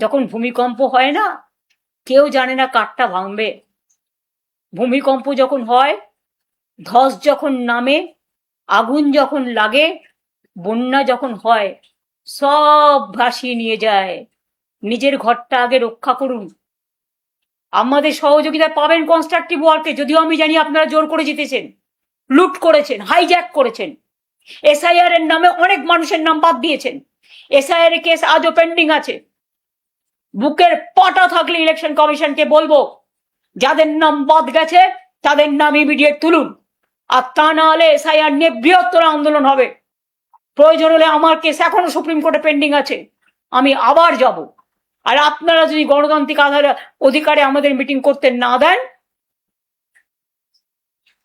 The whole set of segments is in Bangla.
যখন ভূমিকম্প হয় না, কেউ জানে না কাঠটা ভাঙবে। ভূমিকম্প যখন হয়, ধস যখন নামে, আগুন যখন লাগে, বন্যা যখন হয়, সব ভাসিয়ে নিয়ে যায়। নিজের ঘরটা আগে রক্ষা করুন। আমাদের সহযোগিতা পাবেন কনস্ট্রাকটিভ ওয়ার্কে, যদিও আমি জানি আপনারা জোর করে জিতেছেন, লুট করেছেন, হাইজ্যাক করেছেন, এসআইআর এর নামে অনেক মানুষের নাম বাদ দিয়েছেন। এসআইআর এর কেস আজও পেন্ডিং আছে। বুকের পাটা থাকলে ইলেকশন কমিশনকে বলবো, যাদের নাম বাদ গেছে তাদের নাম ইমিডিয়েট তুলুন। আর তা না হলে এসআইআর নিয়ে বৃহত্তর আন্দোলন হবে। প্রয়োজন হলে আমার কেস এখনো সুপ্রিম কোর্টে পেন্ডিং আছে, আমি আবার যাব। আর আপনারা যদি গণতান্ত্রিক অধিকারে আমাদের মিটিং করতে না দেন,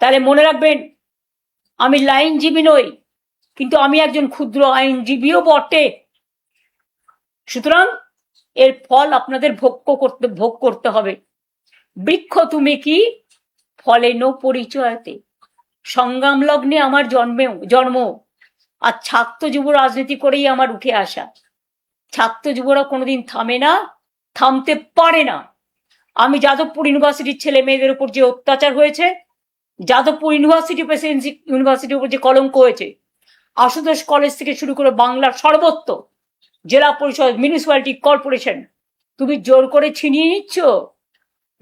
তাহলে মনে রাখবেন, আমি লাইনজীবী নই, কিন্তু আমি একজন ক্ষুদ্র আইনজীবীও বটে। সুতরাং এর ফল আপনাদের ভোগ করতে হবে। বৃক্ষ তুমি কি ফলে নো পরিচয়তে, সংগ্রাম লগ্নে আমার জন্ম। আর ছাত্র যুব রাজনীতি করেই আমার উঠে আসা। ছাত্র যুবরা কোনোদিন থামে না, থামতে পারে না। আমি যাদবপুর ইউনিভার্সিটির ছেলে মেয়েদের উপর যে অত্যাচার হয়েছে, যাদবপুর ইউনিভার্সিটি প্রেসিডেন্সি ইউনিভার্সিটির উপর যে কলঙ্ক হয়েছে, আশুতোষ কলেজ থেকে শুরু করে বাংলার সর্বত্র জেলা পরিষদ, মিউনিসিপ্যালিটি, কর্পোরেশন, তুমি জোর করে ছিনিয়ে নিচ্ছ,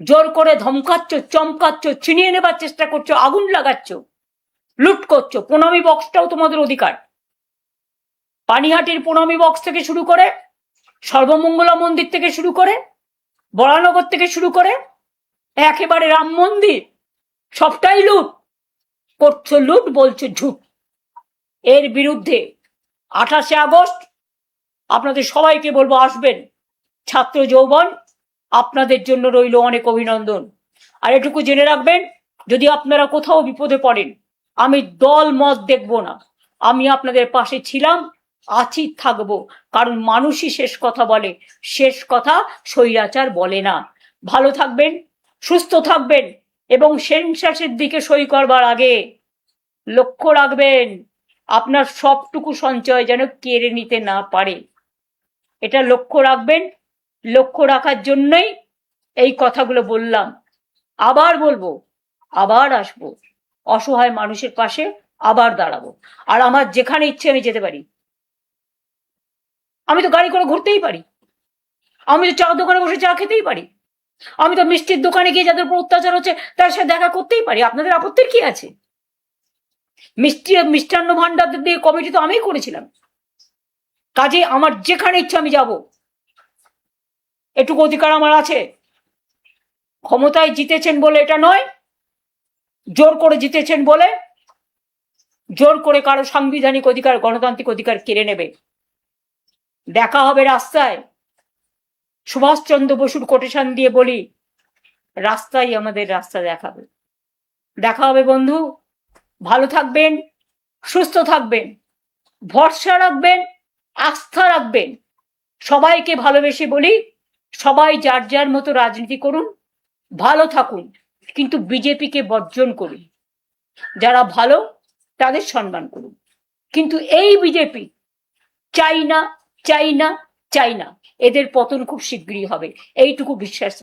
জোর করে ধমকাচ্ছ, চমকাচ্ছ, ছিনিয়ে নেবার চেষ্টা করছো, আগুন লাগাচ্ছ, লুট করছো। প্রণামী বক্সটাও তোমাদের অধিকার। পানিহাটির প্রণামী বক্স থেকে শুরু করে, সর্বমঙ্গলা মন্দির থেকে শুরু করে, বরানগর থেকে শুরু করে একেবারে রাম মন্দির, সবটাই লুট করছো। লুট বলছো ঝুট। এর বিরুদ্ধে 28শে আগস্ট আপনাদের সবাইকে বলবো, আসবেন। ছাত্র যৌবন, আপনাদের জন্য রইল অনেক অভিনন্দন। আর এটুকু জেনে রাখবেন, যদি আপনারা কোথাও বিপদে পড়েন, আমি দল মত দেখব না, আমি আপনাদের পাশে ছিলাম, আছি, থাকবো। কারণ মানুষই শেষ কথা বলে, শেষ কথা স্বৈরাচার বলে না। ভালো থাকবেন, সুস্থ থাকবেন, এবং সেন্সাসের দিকে সই করবার আগে লক্ষ্য রাখবেন আপনার সবটুকু সঞ্চয় যেন কেড়ে নিতে না পারে। এটা লক্ষ্য রাখবেন। লক্ষ্য রাখার জন্যই এই কথাগুলো বললাম। আবার বলবো, আবার আসবো, অসহায় মানুষের পাশে আবার দাঁড়াবো। আর আমার যেখানে ইচ্ছে আমি যেতে পারি। আমি তো গাড়ি করে ঘুরতেই পারি, আমি তো চার দোকানে বসে চা খেতেই পারি, আমি তো মিষ্টির দোকানে গিয়ে যাদের উপর অত্যাচার হচ্ছে তার সাথে দেখা করতেই পারি। আপনাদের আপত্তির কি আছে? মিষ্টান্ন ভান্ডার দিয়ে কমিটি তো আমিই করেছিলাম। কাজে আমার যেখানে ইচ্ছা আমি যাব, এটুকু অধিকার আমার আছে। ক্ষমতায় জিতেছেন বলে এটা নয়, জোর করে জিতেছেন বলে জোর করে কারো সাংবিধানিক অধিকার, গণতান্ত্রিক অধিকার কেড়ে নেবে। দেখা হবে রাস্তায়। সুভাষচন্দ্র বসুর কোটেশন দিয়ে বলি, রাস্তাই আমাদের রাস্তা দেখাবে। দেখা হবে বন্ধু। ভালো থাকবেন, সুস্থ থাকবেন, ভরসা রাখবেন, আস্থা রাখবেন। সবাইকে ভালোবেসে বলি, সবাই যার যার মতো রাজনীতি করুন, ভালো থাকুন, কিন্তু বিজেপিকে বর্জন করুন। যারা ভালো তাদের সম্মান করুন, কিন্তু এই বিজেপি চাই না, চাই না, চাই না। এদের পতন খুব শীঘ্রই হবে, এইটুকু বিশ্বাস